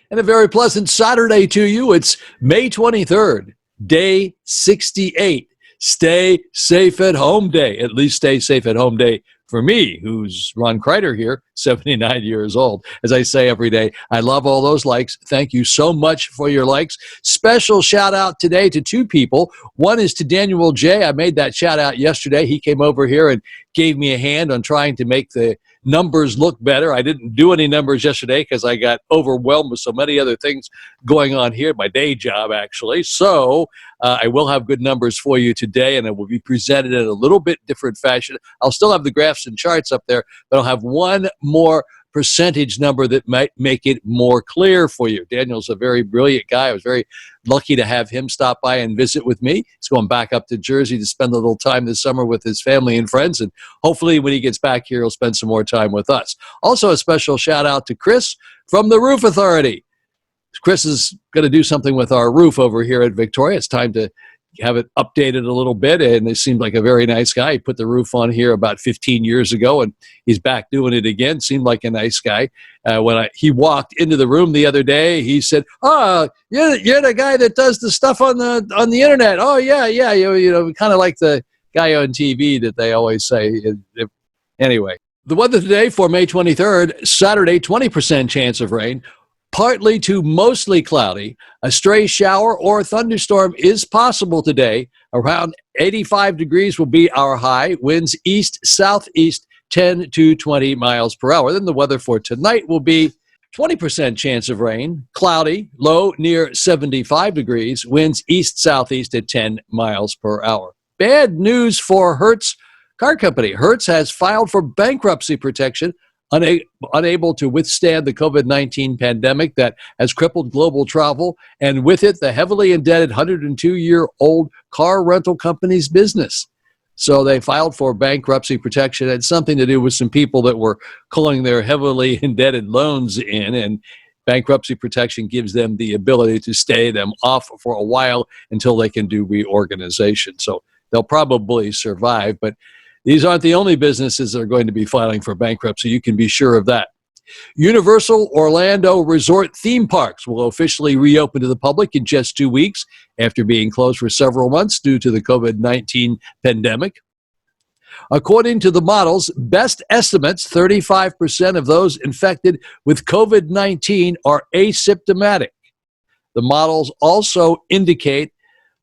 And a very pleasant Saturday to you. It's May 23rd, day 68. Stay safe at home day. At least stay safe at home day for me, who's Ron Crider here, 79 years old. As I say every day, I love all those likes. Thank you so much for your likes. Special shout out today to two people. One is to Daniel Jaye. I made that shout out yesterday. He came over here and gave me a hand on trying to make the numbers look better. I didn't do any numbers yesterday because I got overwhelmed with so many other things going on here, my day job actually. So I will have good numbers for you today, and it will be presented in a little bit different fashion. I'll still have the graphs and charts up there, but I'll have one more percentage number that might make it more clear for you. Daniel's a very brilliant guy. I was very lucky to have him stop by and visit with me. He's going back up to Jersey to spend a little time this summer with his family and friends, and hopefully when he gets back here, he'll spend some more time with us. Also, a special shout out to Chris from the Roof Authority. Chris is going to do something with our roof over here at Victoria. It's time to have it updated a little bit, and he seemed like a very nice guy. He put the roof on here about 15 years ago, and he's back doing it again. Seemed like a nice guy. When he walked into the room the other day, he said, "Oh, you're the guy that does the stuff on the internet." "Oh, yeah, you know, kind of like the guy on TV that they always say." Anyway, the weather today for May 23rd, Saturday, 20% chance of rain. Partly to mostly cloudy. A stray shower or thunderstorm is possible today. Around 85 degrees will be our high. Winds east-southeast 10 to 20 miles per hour. Then the weather for tonight will be 20% chance of rain, cloudy, low near 75 degrees. Winds east-southeast at 10 miles per hour. Bad news for Hertz Car Company. Hertz has filed for bankruptcy protection, unable to withstand the COVID-19 pandemic that has crippled global travel, and with it, the heavily indebted 102-year-old car rental company's business. So they filed for bankruptcy protection. It had something to do with some people that were calling their heavily indebted loans in, and bankruptcy protection gives them the ability to stay them off for a while until they can do reorganization. So they'll probably survive, but these aren't the only businesses that are going to be filing for bankruptcy. You can be sure of that. Universal Orlando Resort theme parks will officially reopen to the public in just 2 weeks after being closed for several months due to the COVID-19 pandemic. According to the models, best estimates, 35% of those infected with COVID-19 are asymptomatic. The models also indicate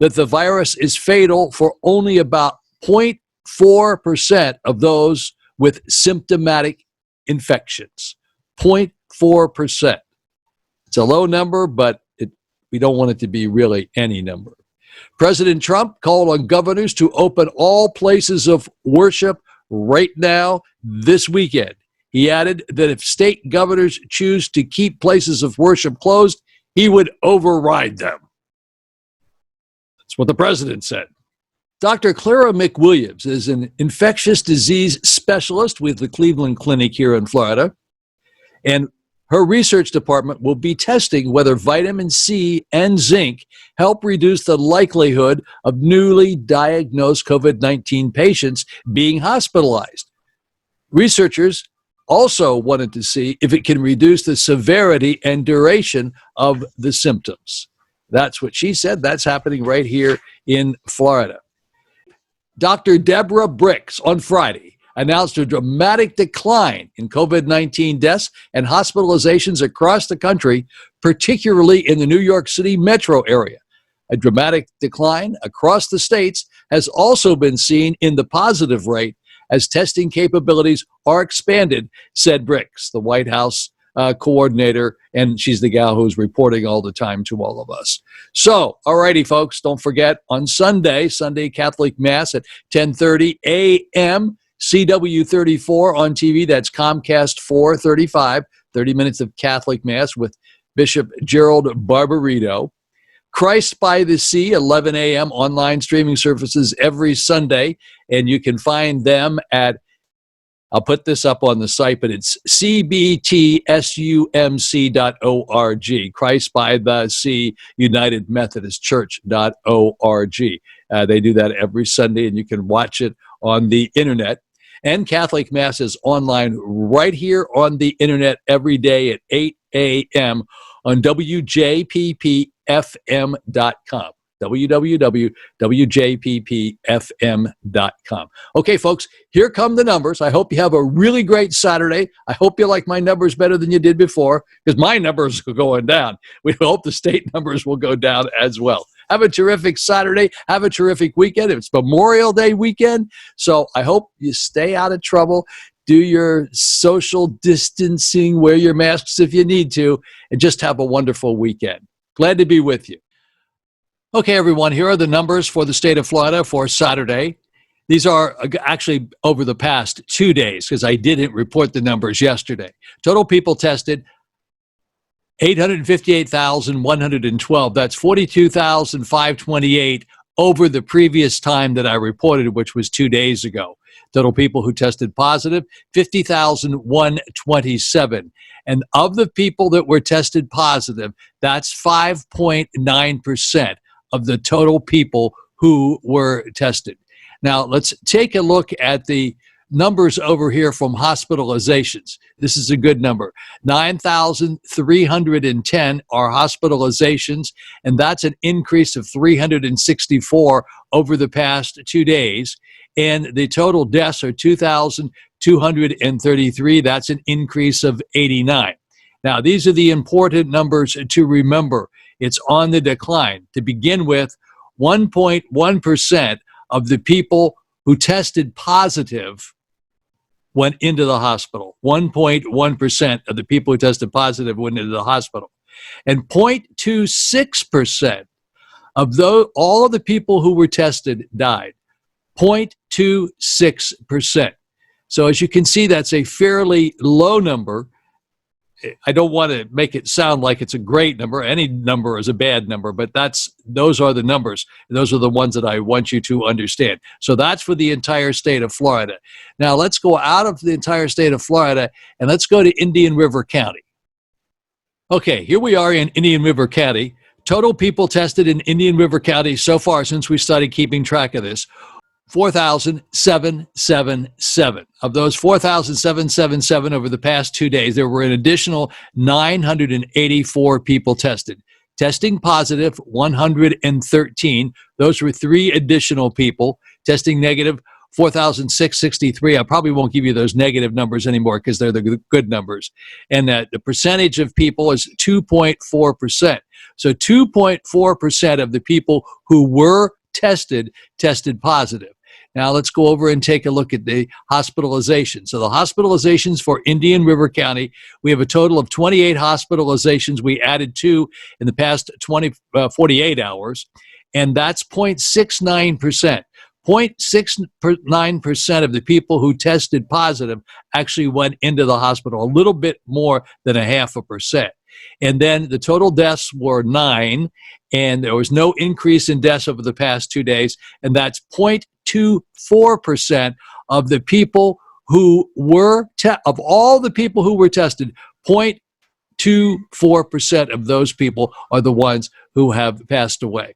that the virus is fatal for only about 0.4% of those with symptomatic infections. 0.4%. It's a low number, but we don't want it to be really any number. President Trump called on governors to open all places of worship right now this weekend. He added that if state governors choose to keep places of worship closed, he would override them. That's what the president said. Dr. Clara McWilliams is an infectious disease specialist with the Cleveland Clinic here in Florida, and her research department will be testing whether vitamin C and zinc help reduce the likelihood of newly diagnosed COVID-19 patients being hospitalized. Researchers also wanted to see if it can reduce the severity and duration of the symptoms. That's what she said. That's happening right here in Florida. Dr. Deborah Bricks on Friday announced a dramatic decline in COVID-19 deaths and hospitalizations across the country, particularly in the New York City metro area. A dramatic decline across the states has also been seen in the positive rate as testing capabilities are expanded, said Bricks, the White House coordinator, and she's the gal who's reporting all the time to all of us. So, all righty, folks, don't forget on Sunday Catholic Mass at 10:30 a.m., CW34 on TV. That's Comcast 435, 30 minutes of Catholic Mass with Bishop Gerald Barbarito. Christ by the Sea, 11 a.m. online streaming services every Sunday, and you can find them at, I'll put this up on the site, but it's cbtsumc.org, Christ by the Sea, United Methodist Church.org. They do that every Sunday, and you can watch it on the internet. And Catholic Mass is online right here on the internet every day at 8 a.m. on WJPPFM.com. www.wjppfm.com. Okay, folks, here come the numbers. I hope you have a really great Saturday. I hope you like my numbers better than you did before, because my numbers are going down. We hope the state numbers will go down as well. Have a terrific Saturday. Have a terrific weekend. It's Memorial Day weekend, so I hope you stay out of trouble. Do your social distancing, wear your masks if you need to, and just have a wonderful weekend. Glad to be with you. Okay, everyone, here are the numbers for the state of Florida for Saturday. These are actually over the past 2 days, because I didn't report the numbers yesterday. Total people tested, 858,112. That's 42,528 over the previous time that I reported, which was 2 days ago. Total people who tested positive, 50,127. And of the people that were tested positive, that's 5.9% of the total people who were tested. Now, let's take a look at the numbers over here from hospitalizations. This is a good number. 9,310 are hospitalizations, and that's an increase of 364 over the past 2 days. And the total deaths are 2,233. That's an increase of 89. Now, these are the important numbers to remember. It's on the decline. To begin with, 1.1% of the people who tested positive went into the hospital. 1.1% of the people who tested positive went into the hospital. And 0.26% of all of the people who were tested died. 0.26%. So as you can see, that's a fairly low number. I don't want to make it sound like it's a great number. Any number is a bad number, but those are the numbers. Those are the ones that I want you to understand. So that's for the entire state of Florida. Now let's go out of the entire state of Florida and let's go to Indian River County. Okay, here we are in Indian River County. Total people tested in Indian River County so far since we started keeping track of this, 4,777. Of those 4,777 over the past 2 days, there were an additional 984 people tested. Testing positive, 113. Those were 3 additional people. Testing negative, 4,663. I probably won't give you those negative numbers anymore because they're the good numbers. And the percentage of people is 2.4%. So 2.4% of the people who were tested positive. Now let's go over and take a look at the hospitalizations. So the hospitalizations for Indian River County, we have a total of 28 hospitalizations. We added 2 in the past 48 hours, and that's 0.69%. 0.69% of the people who tested positive actually went into the hospital, a little bit more than 0.5%. And then the total deaths were 9, and there was no increase in deaths over the past 2 days, and that's 0.24% of the people who were, of all the people who were tested, 0.24% of those people are the ones who have passed away.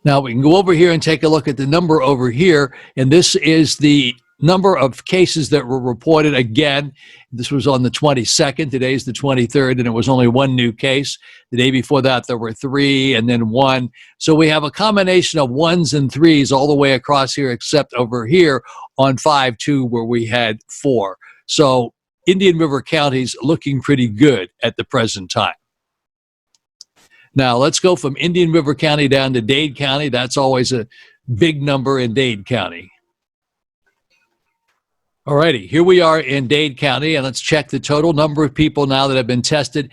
Now we can go over here and take a look at the number over here, and this is the number of cases that were reported. Again, this was on the 22nd. Today's the 23rd, and it was only 1 new case. The day before that, there were 3 and then 1. So we have a combination of 1s and 3s all the way across here, except over here on 5-2 where we had 4. So Indian River County's looking pretty good at the present time. Now let's go from Indian River County down to Dade County. That's always a big number in Dade County. All righty, here we are in Dade County, and let's check the total number of people now that have been tested.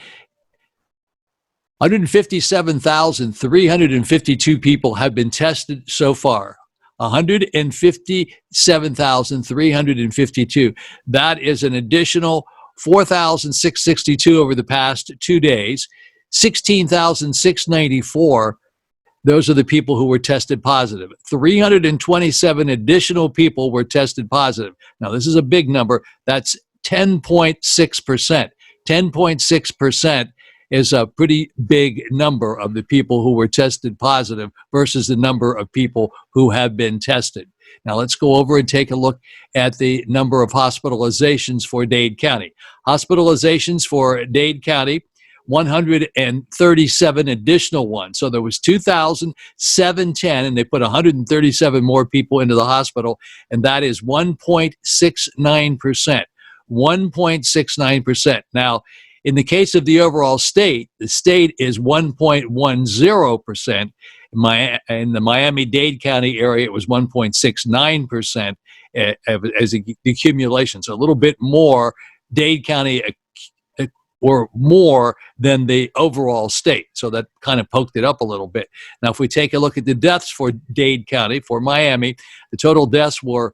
157,352 people have been tested so far. 157,352. That is an additional 4,662 over the past 2 days. 16,694. Those are the people who were tested positive. 327 additional people were tested positive. Now, this is a big number. That's 10.6%. 10.6%. is a pretty big number of the people who were tested positive versus the number of people who have been tested. Now let's go over and take a look at the number of hospitalizations for Dade County. Hospitalizations for Dade County, 137 additional ones. So there was 2,710, and they put 137 more people into the hospital, and that is 1.69%. 1.69%. Now, in the case of the overall state, the state is 1.10%. In the Miami-Dade County area, it was 1.69% as the accumulation. So a little bit more Dade County or more than the overall state. So that kind of poked it up a little bit. Now, if we take a look at the deaths for Dade County, for Miami, the total deaths were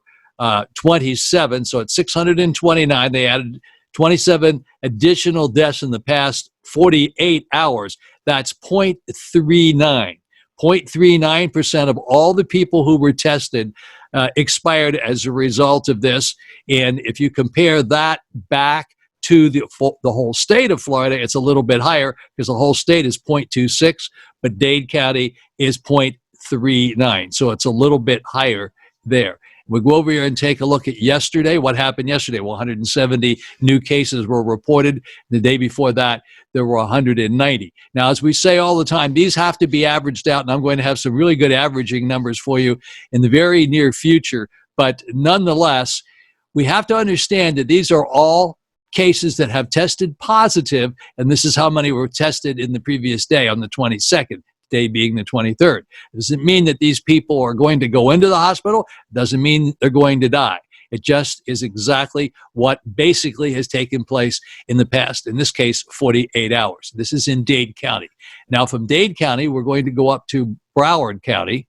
27. So at 629, they added 27 additional deaths in the past 48 hours. That's 0.39. 0.39% of all the people who were tested expired as a result of this. And if you compare that back to the whole state of Florida, it's a little bit higher because the whole state is 0.26, but Dade County is 0.39. So it's a little bit higher there. We'll go over here and take a look at yesterday. What happened yesterday? Well, 170 new cases were reported. The day before that, there were 190. Now, as we say all the time, these have to be averaged out, and I'm going to have some really good averaging numbers for you in the very near future. But nonetheless, we have to understand that these are all cases that have tested positive, and this is how many were tested in the previous day on the 22nd. Day being the 23rd. Doesn't mean that these people are going to go into the hospital. Doesn't mean they're going to die. It just is exactly what basically has taken place in the past, in this case, 48 hours. This is in Dade County. Now, from Dade County, we're going to go up to Broward County.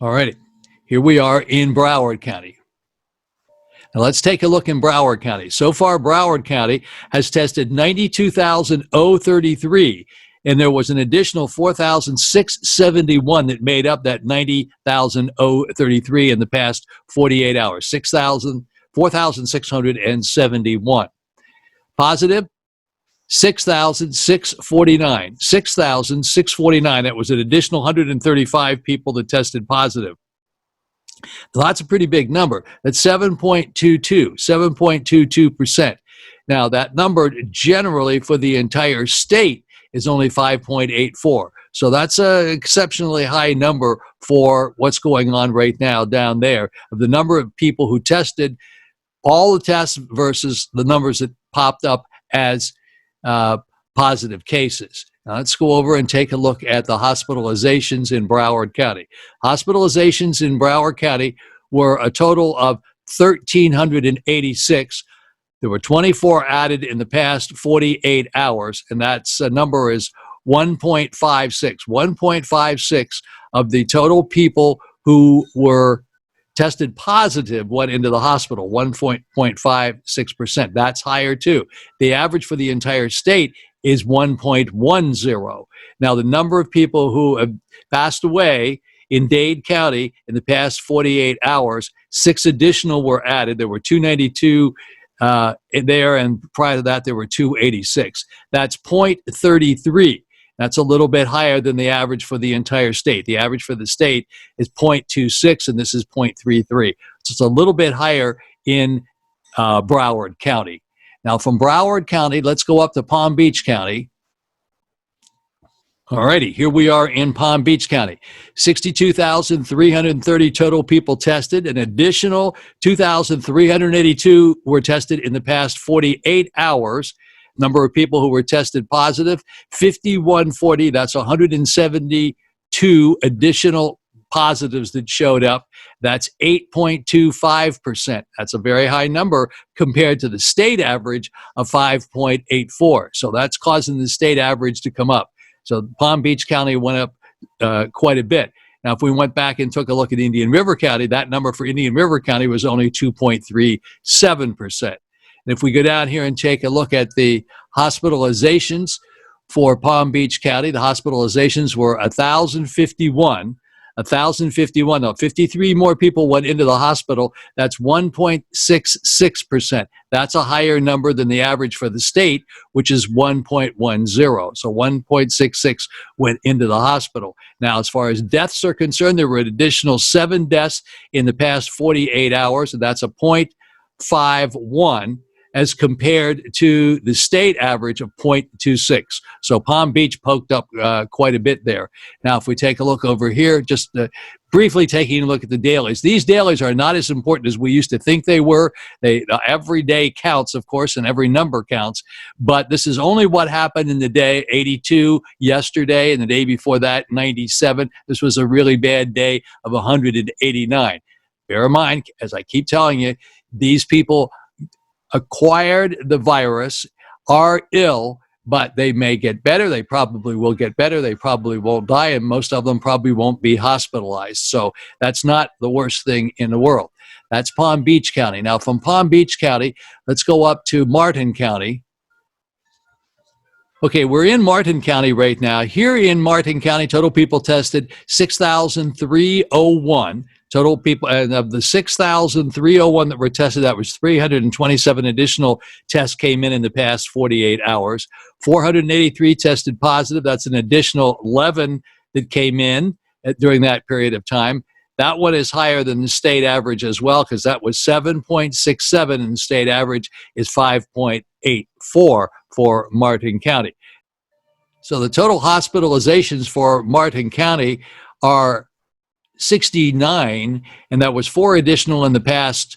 All righty. Here we are in Broward County. Now, let's take a look in Broward County. So far, Broward County has tested 92,033. And there was an additional 4,671 that made up that 90,033 in the past 48 hours, 4,671. Positive, 6,649. 6,649. That was an additional 135 people that tested positive. Well, that's a pretty big number. That's 7.22%. Now, that number generally for the entire state is only 5.84. So that's an exceptionally high number for what's going on right now down there. Of the number of people who tested, all the tests versus the numbers that popped up as positive cases. Now let's go over and take a look at the hospitalizations in Broward County. Hospitalizations in Broward County were a total of 1,386. There were 24 added in the past 48 hours, and that's number is 1.56. 1.56 of the total people who were tested positive went into the hospital, 1.56%. That's higher too. The average for the entire state is 1.10. Now, the number of people who have passed away in Dade County in the past 48 hours, 6 additional were added. There were 292 there, and prior to that, there were 286. That's 0.33. That's a little bit higher than the average for the entire state. The average for the state is 0.26, and this is 0.33. So it's a little bit higher in Broward County. Now, from Broward County, let's go up to Palm Beach County. All righty, here we are in Palm Beach County. 62,330 total people tested. An additional 2,382 were tested in the past 48 hours. Number of people who were tested positive, 5,140. That's 172 additional positives that showed up. That's 8.25%. That's a very high number compared to the state average of 5.84. So that's causing the state average to come up. So Palm Beach County went up quite a bit. Now, if we went back and took a look at Indian River County, that number for Indian River County was only 2.37%. And if we go down here and take a look at the hospitalizations for Palm Beach County, the hospitalizations were 1,051. 1,051. Now, 53 more people went into the hospital. That's 1.66%. That's a higher number than the average for the state, which is 1.10. So 1.66 went into the hospital. Now, as far as deaths are concerned, there were an additional 7 deaths in the past 48 hours, and that's a 0.51 as compared to the state average of 0.26. So Palm Beach poked up quite a bit there. Now, if we take a look over here, just briefly taking a look at the dailies. These dailies are not as important as we used to think they were. Every day counts, of course, and every number counts. But this is only what happened in the day, 82 yesterday, and the day before that, 97. This was a really bad day of 189. Bear in mind, as I keep telling you, these people acquired the virus, are ill, but they may get better. They probably will get better. They probably won't die, and most of them probably won't be hospitalized. So that's not the worst thing in the world. That's Palm Beach County. Now, from Palm Beach County, let's go up to Martin County. Okay, we're in Martin County right now. Here in Martin County, total people tested 6,301. Total people, and of the 6,301 that were tested, that was 327 additional tests came in the past 48 hours. 483 tested positive. That's an additional 11 that came in during that period of time. That one is higher than the state average as well, because that was 7.67 and the state average is 5.84 for Martin County. So the total hospitalizations for Martin County are 69, and that was 4 additional in the past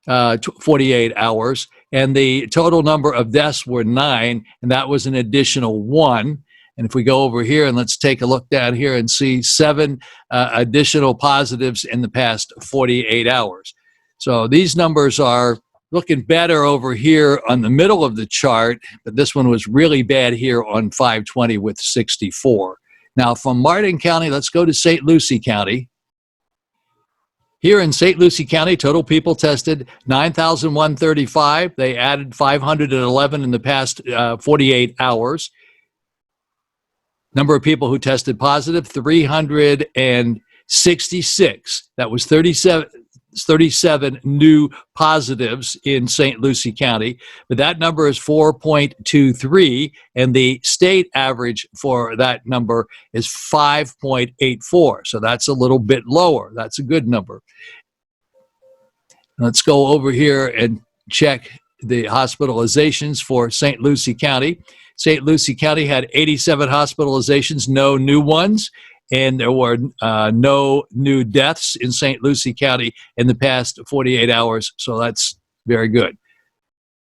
48 hours. And the total number of deaths were 9, and that was an additional 1. And if we go over here and let's take a look down here and see 7 additional positives in the past 48 hours. So these numbers are looking better over here on the middle of the chart, but this one was really bad here on 520 with 64. Now from Martin County, let's go to St. Lucie County. Here in St. Lucie County, total people tested 9,135. They added 511 in the past 48 hours. Number of people who tested positive, 366. That was 37 new positives in St. Lucie County, but that number is 4.23, and the state average for that number is 5.84. So that's a little bit lower. That's a good number. Let's go over here and check the hospitalizations for St. Lucie County. St. Lucie County had 87 hospitalizations, no new ones. And there were no new deaths in St. Lucie County in the past 48 hours, so that's very good.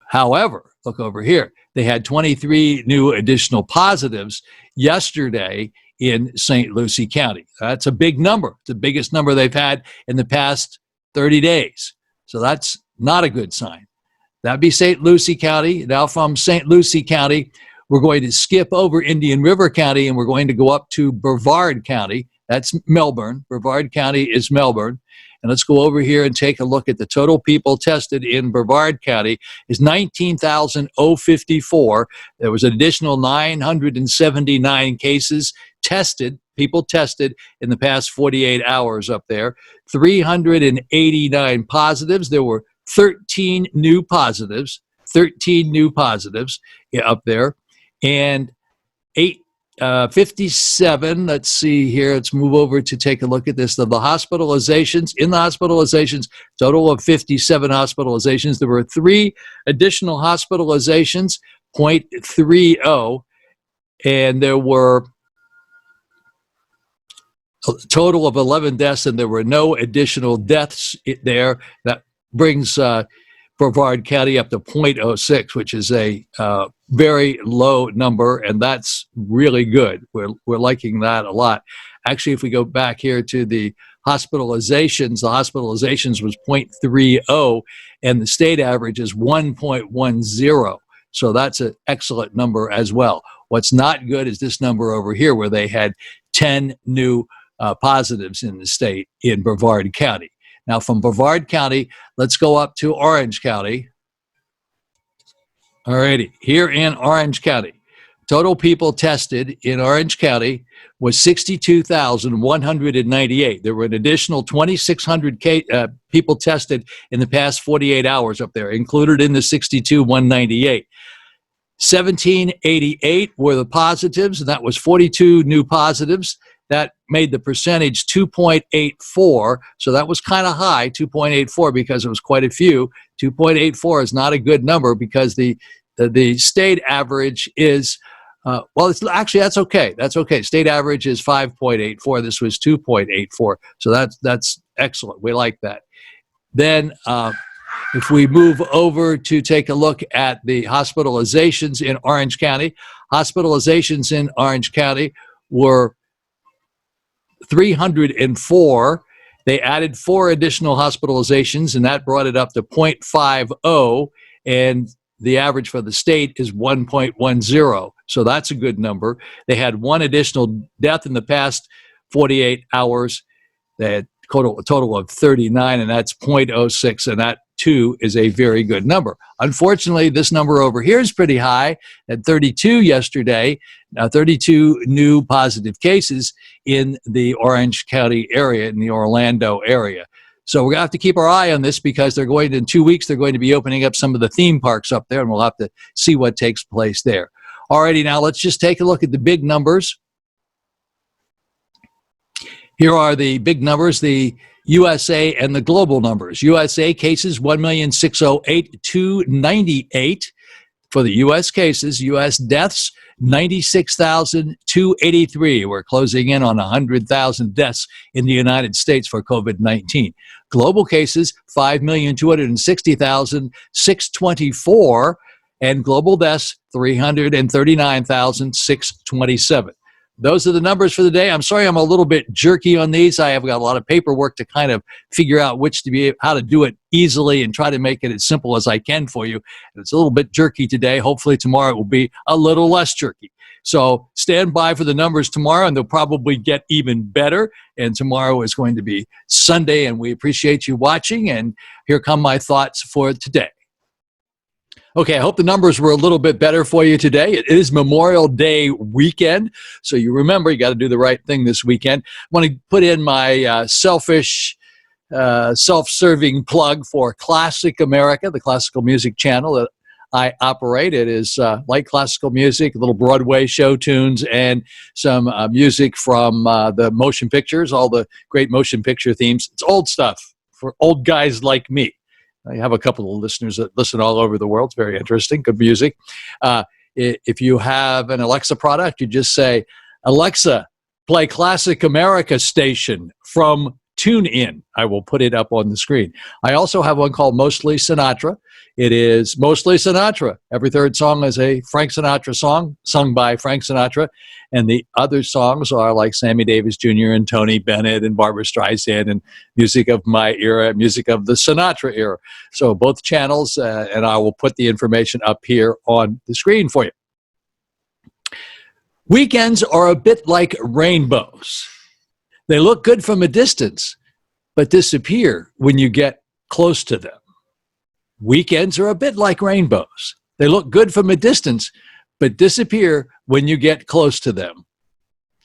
However, look over here. They had 23 new additional positives yesterday in St. Lucie County. That's a big number. It's the biggest number they've had in the past 30 days. So that's not a good sign. That'd be St. Lucie County. Now from St. Lucie County, we're going to skip over Indian River County and we're going to go up to Brevard County. That's Melbourne. Brevard County is Melbourne. And let's go over here and take a look at the total people tested in Brevard County is 19,054. There was an additional 979 cases tested, people tested in the past 48 hours up there. 389 positives. There were 13 new positives up there. And 57, let's see here, let's move over to take a look at this. The hospitalizations, in the hospitalizations, total of 57 hospitalizations. There were 3 additional hospitalizations, 0.30, and there were a total of 11 deaths, and there were no additional deaths there. That brings Brevard County up to 0.06, which is a very low number, and that's really good. We're liking that a lot. Actually, if we go back here to the hospitalizations was 0.30, and the state average is 1.10. So that's an excellent number as well. What's not good is this number over here, where they had 10 new positives in the state in Brevard County. Now, from Brevard County, let's go up to Orange County. All righty, here in Orange County, Total people tested in Orange County was 62,198. There were an additional 2,600 people tested in the past 48 hours up there, included in the 62,198. 1,788 were the positives, and that was 42 new positives. That made the percentage 2.84, so that was kind of high, 2.84, because it was quite a few. 2.84 is not a good number because the state average is, well, it's actually, that's okay. That's okay. State average is 5.84. This was 2.84, so that's excellent. We like that. Then if we move over to take a look at the hospitalizations in Orange County, hospitalizations in Orange County were 304. They added 4 additional hospitalizations, and that brought it up to 0.50, and the average for the state is 1.10. So that's a good number. They had 1 additional death in the past 48 hours. They had a total of 39, and that's 0.06, and that too is a very good number. Unfortunately, this number over here is pretty high at 32 yesterday. 32 new positive cases in the Orange County area, in the Orlando area. So we're going to have to keep our eye on this because in 2 weeks, they're going to be opening up some of the theme parks up there, and we'll have to see what takes place there. Alrighty, now let's just take a look at the big numbers. Here are the big numbers, the USA and the global numbers. USA cases, 1,608,298 for the U.S. cases. U.S. deaths, 96,283. We're closing in on 100,000 deaths in the United States for COVID-19. Global cases, 5,260,624, and global deaths, 339,627. Those are the numbers for the day. I'm sorry I'm a little bit jerky on these. I have got a lot of paperwork to kind of figure out how to do it easily and try to make it as simple as I can for you. It's a little bit jerky today. Hopefully tomorrow it will be a little less jerky. So stand by for the numbers tomorrow, and they'll probably get even better. And tomorrow is going to be Sunday, and we appreciate you watching. And here come my thoughts for today. Okay, I hope the numbers were a little bit better for you today. It is Memorial Day weekend, so you remember you got to do the right thing this weekend. I want to put in my selfish, self-serving plug for Classic America, the classical music channel that I operate. It is light classical music, little Broadway show tunes, and some music from the motion pictures, all the great motion picture themes. It's old stuff for old guys like me. I have a couple of listeners that listen all over the world. It's very interesting, good music. If you have an Alexa product, you just say, Alexa, play Classic America station from TuneIn. I will put it up on the screen. I also have one called Mostly Sinatra. It is Mostly Sinatra. Every third song is a Frank Sinatra song, sung by Frank Sinatra. And the other songs are like Sammy Davis Jr. and Tony Bennett and Barbra Streisand and music of my era, music of the Sinatra era. So both channels, and I will put the information up here on the screen for you. Weekends are a bit like rainbows. They look good from a distance, but disappear when you get close to them. Weekends are a bit like rainbows. They look good from a distance, but disappear when you get close to them.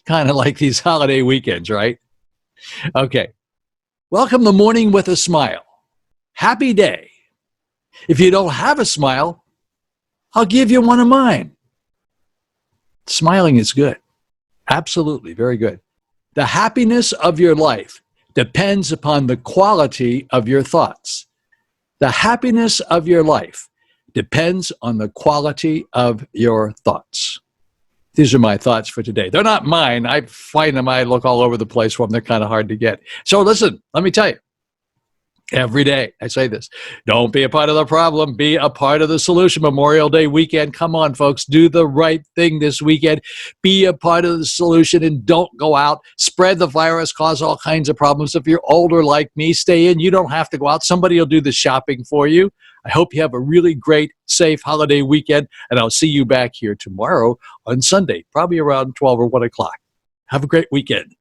Kind of like these holiday weekends, right? Okay. Welcome the morning with a smile. Happy day. If you don't have a smile, I'll give you one of mine. Smiling is good. Absolutely, very good. The happiness of your life depends upon the quality of your thoughts. The happiness of your life depends on the quality of your thoughts. These are my thoughts for today. They're not mine. I find them, I look all over the place for them. They're kind of hard to get. So listen, let me tell you. Every day, I say this, don't be a part of the problem, be a part of the solution. Memorial Day weekend, come on, folks, do the right thing this weekend. Be a part of the solution and don't go out, spread the virus, cause all kinds of problems. If you're older like me, stay in. You don't have to go out. Somebody will do the shopping for you. I hope you have a really great, safe holiday weekend, and I'll see you back here tomorrow on Sunday, probably around 12 or 1 o'clock. Have a great weekend.